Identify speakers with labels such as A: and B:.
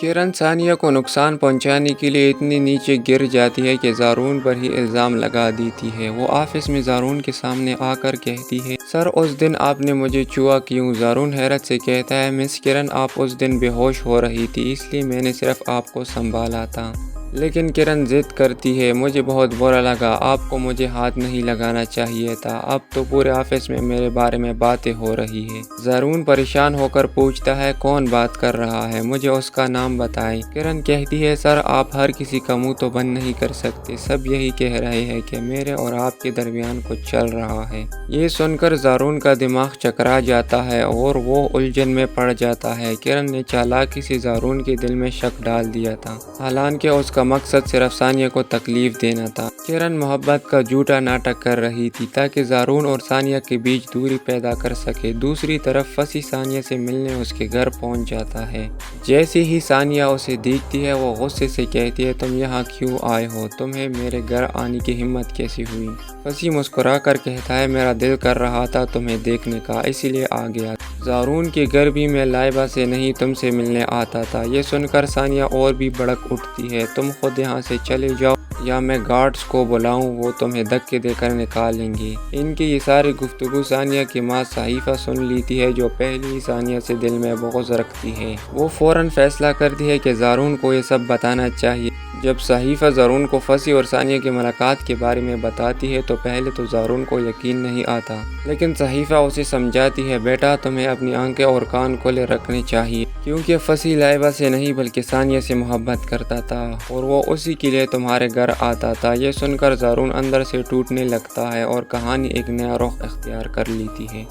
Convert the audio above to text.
A: کرن ثانیہ کو نقصان پہنچانے کے لیے اتنی نیچے گر جاتی ہے کہ زارون پر ہی الزام لگا دیتی ہے۔ وہ آفس میں زارون کے سامنے آ کر کہتی ہے، سر اس دن آپ نے مجھے چھوا کیوں؟ زارون حیرت سے کہتا ہے، مس کرن آپ اس دن بے ہوش ہو رہی تھی، اس لیے میں نے صرف آپ کو سنبھالا تھا۔ لیکن کرن ضد کرتی ہے، مجھے بہت برا لگا، آپ کو مجھے ہاتھ نہیں لگانا چاہیے تھا، اب تو پورے آفس میں میرے بارے میں باتیں ہو رہی ہے۔ زارون پریشان ہو کر پوچھتا ہے، کون بات کر رہا ہے؟ مجھے اس کا نام بتائیں۔ کرن کہتی ہے، سر آپ ہر کسی کا منہ تو بند نہیں کر سکتے، سب یہی کہہ رہے ہیں کہ میرے اور آپ کے درمیان کچھ چل رہا ہے۔ یہ سن کر زارون کا دماغ چکرا جاتا ہے اور وہ الجھن میں پڑ جاتا ہے۔ کرن نے چالاکی سے زارون کے دل میں شک ڈال دیا تھا، حالانکہ اس کا مقصد صرف ثانیہ کو تکلیف دینا تھا۔ کرن محبت کا جھوٹا ناٹک کر رہی تھی تاکہ زارون اور ثانیہ کے بیچ دوری پیدا کر سکے۔ دوسری طرف فصیح ثانیہ سے ملنے اس کے گھر پہنچ جاتا ہے۔ جیسے ہی ثانیہ اسے دیکھتی ہے وہ غصے سے کہتی ہے، تم یہاں کیوں آئے ہو؟ تمہیں میرے گھر آنے کی ہمت کیسے ہوئی؟ فصیح مسکرا کر کہتا ہے، میرا دل کر رہا تھا تمہیں دیکھنے کا، اسی لیے آ گیا۔ زارون کے گھر بھی میں لائبہ سے نہیں تم سے ملنے آتا تھا۔ یہ سن کر ثانیہ اور بھی بھڑک اٹھتی ہے، تم خود یہاں سے چلے جاؤ یا میں گارڈز کو بلاؤں، وہ تمہیں دھکے دے کر نکالیں گے۔ ان کی یہ ساری گفتگو ثانیہ کی ماں صحیفہ سن لیتی ہے، جو پہلے ہی ثانیہ سے دل میں بغض رکھتی ہے۔ وہ فوراً فیصلہ کرتی ہے کہ زارون کو یہ سب بتانا چاہیے۔ جب صحیفہ زارون کو فصیح اور ثانیہ کی ملاقات کے بارے میں بتاتی ہے تو پہلے تو زارون کو یقین نہیں آتا، لیکن صحیفہ اسے سمجھاتی ہے، بیٹا تمہیں اپنی آنکھیں اور کان کھلے رکھنے چاہیے، کیونکہ فصیح لائبہ سے نہیں بلکہ ثانیہ سے محبت کرتا تھا اور وہ اسی کے لیے تمہارے گھر آتا تھا۔ یہ سن کر زارون اندر سے ٹوٹنے لگتا ہے اور کہانی ایک نیا رخ اختیار کر لیتی ہے۔